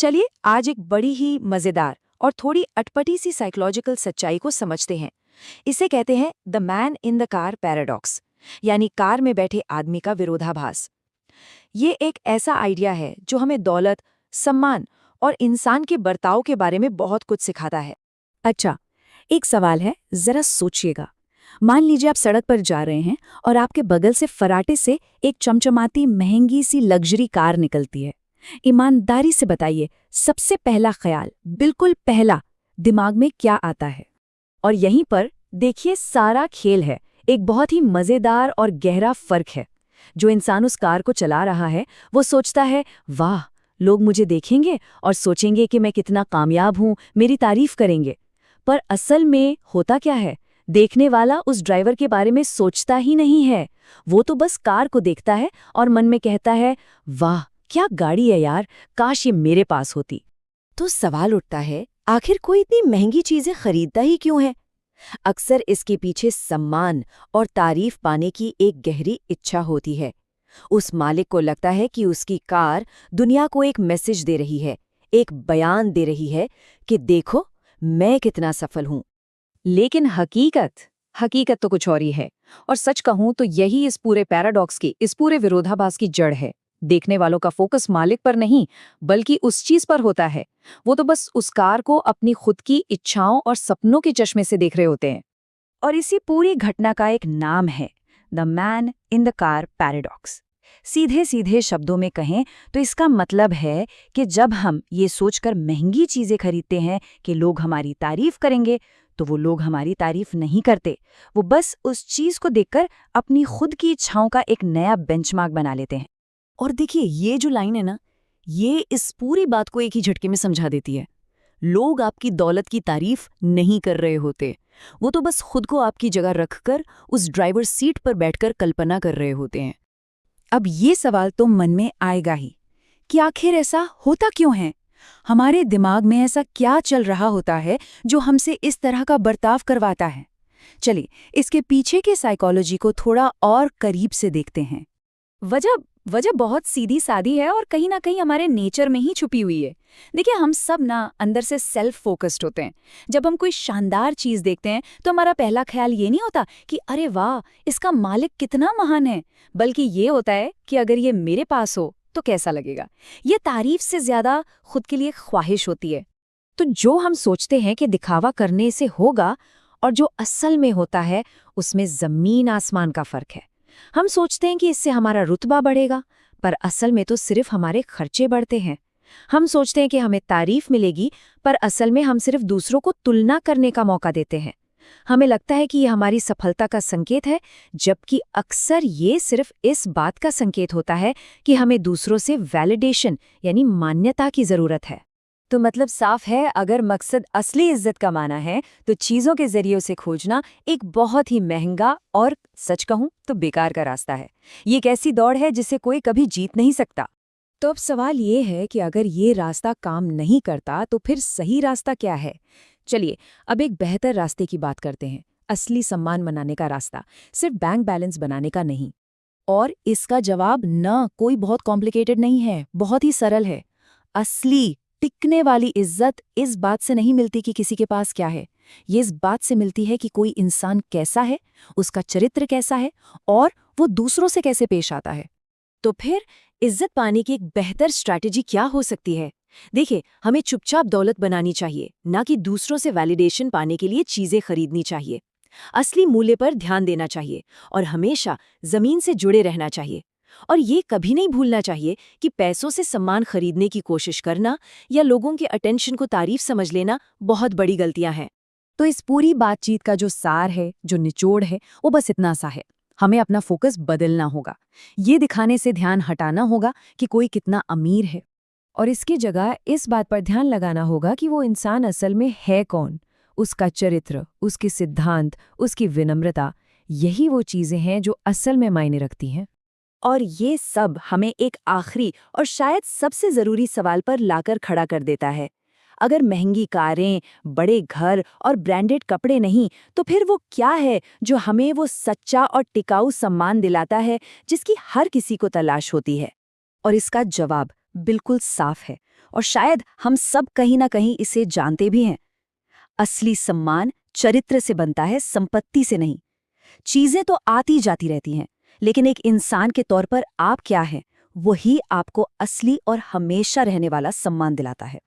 चलिए आज एक बड़ी ही मजेदार और थोड़ी अटपटी सी साइकोलॉजिकल सच्चाई को समझते हैं। इसे कहते हैं the man in the car paradox, यानी कार में बैठे आदमी का विरोधाभास। ये एक ऐसा आइडिया है जो हमें दौलत, सम्मान और इंसान के बर्ताव के बारे में बहुत कुछ सिखाता है। अच्छा, एक सवाल है, जरा सोचिएगा। मान लीजिए आप सड़क पर जा रहे हैं और आपके बगल से फराटे से एक चमचमाती महंगी सी लग्जरी कार निकलती है। ईमानदारी से बताइए, सबसे पहला ख्याल, बिल्कुल पहला, दिमाग में क्या आता है? और यहीं पर देखिए सारा खेल है। एक बहुत ही मजेदार और गहरा फर्क है। जो इंसान उस कार को चला रहा है वो सोचता है, वाह, लोग मुझे देखेंगे और सोचेंगे कि मैं कितना कामयाब हूं, मेरी तारीफ करेंगे। पर असल में होता क्या है? देखने वाला उस ड्राइवर के बारे में सोचता ही नहीं है। वो तो बस कार को देखता है और मन में कहता है, वाह क्या गाड़ी है यार, काश ये मेरे पास होती। तो सवाल उठता है, आखिर कोई इतनी महंगी चीजें खरीदता ही क्यों है? अक्सर इसके पीछे सम्मान और तारीफ पाने की एक गहरी इच्छा होती है। उस मालिक को लगता है कि उसकी कार दुनिया को एक मैसेज दे रही है, एक बयान दे रही है कि देखो मैं कितना सफल हूं। लेकिन हकीकत तो कुछ और ही है। और सच कहूं तो यही इस पूरे पैराडॉक्स की, इस पूरे विरोधाभास की जड़ है। देखने वालों का फोकस मालिक पर नहीं, बल्कि उस चीज पर होता है। वो तो बस उस कार को अपनी खुद की इच्छाओं और सपनों के चश्मे से देख रहे होते हैं। और इसी पूरी घटना का एक नाम है the man in the car paradox. सीधे सीधे शब्दों में कहें तो इसका मतलब है कि जब हम ये सोचकर महंगी चीजें खरीदते हैं कि लोग हमारी तारीफ करेंगे, तो वो लोग हमारी तारीफ नहीं करते। वो बस उस चीज को देखकर अपनी खुद की इच्छाओं का एक नया बेंचमार्क बना लेते हैं। और देखिए, ये जो लाइन है ना, ये इस पूरी बात को एक ही झटके में समझा देती है। लोग आपकी दौलत की तारीफ नहीं कर रहे होते। वो तो बस खुद को आपकी जगह रखकर उस ड्राइवर सीट पर बैठकर कल्पना कर रहे होते हैं। अब ये सवाल तो मन में आएगा ही कि आखिर ऐसा होता क्यों है? हमारे दिमाग में ऐसा क्या चल रहा होता है जो हमसे इस तरह का बर्ताव करवाता है? चलिए, इसके पीछे के साइकोलॉजी को थोड़ा और करीब से देखते हैं। वजह बहुत सीधी सादी है और कहीं ना कहीं हमारे नेचर में ही छुपी हुई है। देखिए, हम सब ना अंदर से सेल्फ फोकस्ड होते हैं। जब हम कोई शानदार चीज देखते हैं तो हमारा पहला ख्याल ये नहीं होता कि अरे वाह, इसका मालिक कितना महान है, बल्कि ये होता है कि अगर ये मेरे पास हो तो कैसा लगेगा। ये तारीफ से ज्यादा खुद के लिए ख्वाहिश होती है। तो जो हम सोचते हैं कि दिखावा करने से होगा और जो असल में होता है, उसमें जमीन आसमान का फर्क है। हम सोचते हैं कि इससे हमारा रुतबा बढ़ेगा, पर असल में तो सिर्फ हमारे खर्चे बढ़ते हैं। हम सोचते हैं कि हमें तारीफ मिलेगी, पर असल में हम सिर्फ दूसरों को तुलना करने का मौका देते हैं। हमें लगता है कि ये हमारी सफलता का संकेत है, जबकि अक्सर ये सिर्फ इस बात का संकेत होता है कि हमें दूसरों से वैलिडेशन यानी मान्यता की जरूरत है। तो मतलब साफ है, अगर मकसद असली इज्जत कमाना है तो चीजों के जरिए उसे खोजना एक बहुत ही महंगा और, सच कहूं तो, बेकार का रास्ता है। ये एक ऐसी दौड़ है जिसे कोई कभी जीत नहीं सकता। तो अब सवाल ये है कि अगर ये रास्ता काम नहीं करता तो फिर सही रास्ता क्या है? चलिए, अब एक बेहतर रास्ते की बात करते हैं। असली सम्मान मनाने का रास्ता, सिर्फ बैंक बैलेंस बनाने का नहीं। और इसका जवाब न कोई बहुत कॉम्प्लिकेटेड नहीं है, बहुत ही सरल है। असली टिकने वाली इज्जत इस बात से नहीं मिलती कि किसी के पास क्या है। ये इस बात से मिलती है कि कोई इंसान कैसा है, उसका चरित्र कैसा है और वो दूसरों से कैसे पेश आता है। तो फिर इज्जत पाने की एक बेहतर स्ट्रैटेजी क्या हो सकती है? देखिए, हमें चुपचाप दौलत बनानी चाहिए, ना कि दूसरों से वैलिडेशन पाने के लिए चीजें खरीदनी चाहिए। असली मूल्य पर ध्यान देना चाहिए और हमेशा जमीन से जुड़े रहना चाहिए। और ये कभी नहीं भूलना चाहिए कि पैसों से सम्मान खरीदने की कोशिश करना या लोगों के अटेंशन को तारीफ समझ लेना बहुत बड़ी गलतियां हैं। तो इस पूरी बातचीत का जो सार है, जो निचोड़ है, वो बस इतना सा है। हमें अपना फोकस बदलना होगा। ये दिखाने से ध्यान हटाना होगा कि कोई कितना अमीर है, और इसकी जगह इस बात पर ध्यान लगाना होगा कि वो इंसान असल में है कौन। उसका चरित्र, उसके सिद्धांत, उसकी विनम्रता, यही वो चीजें हैं जो असल में मायने रखती हैं। और ये सब हमें एक आखिरी और शायद सबसे जरूरी सवाल पर लाकर खड़ा कर देता है। अगर महंगी कारें, बड़े घर और ब्रांडेड कपड़े नहीं, तो फिर वो क्या है जो हमें वो सच्चा और टिकाऊ सम्मान दिलाता है जिसकी हर किसी को तलाश होती है? और इसका जवाब बिल्कुल साफ है, और शायद हम सब कहीं ना कहीं इसे जानते भी हैं। असली सम्मान चरित्र से बनता है, संपत्ति से नहीं। चीजें तो आती जाती रहती हैं, लेकिन एक इंसान के तौर पर आप क्या हैं, वही आपको असली और हमेशा रहने वाला सम्मान दिलाता है।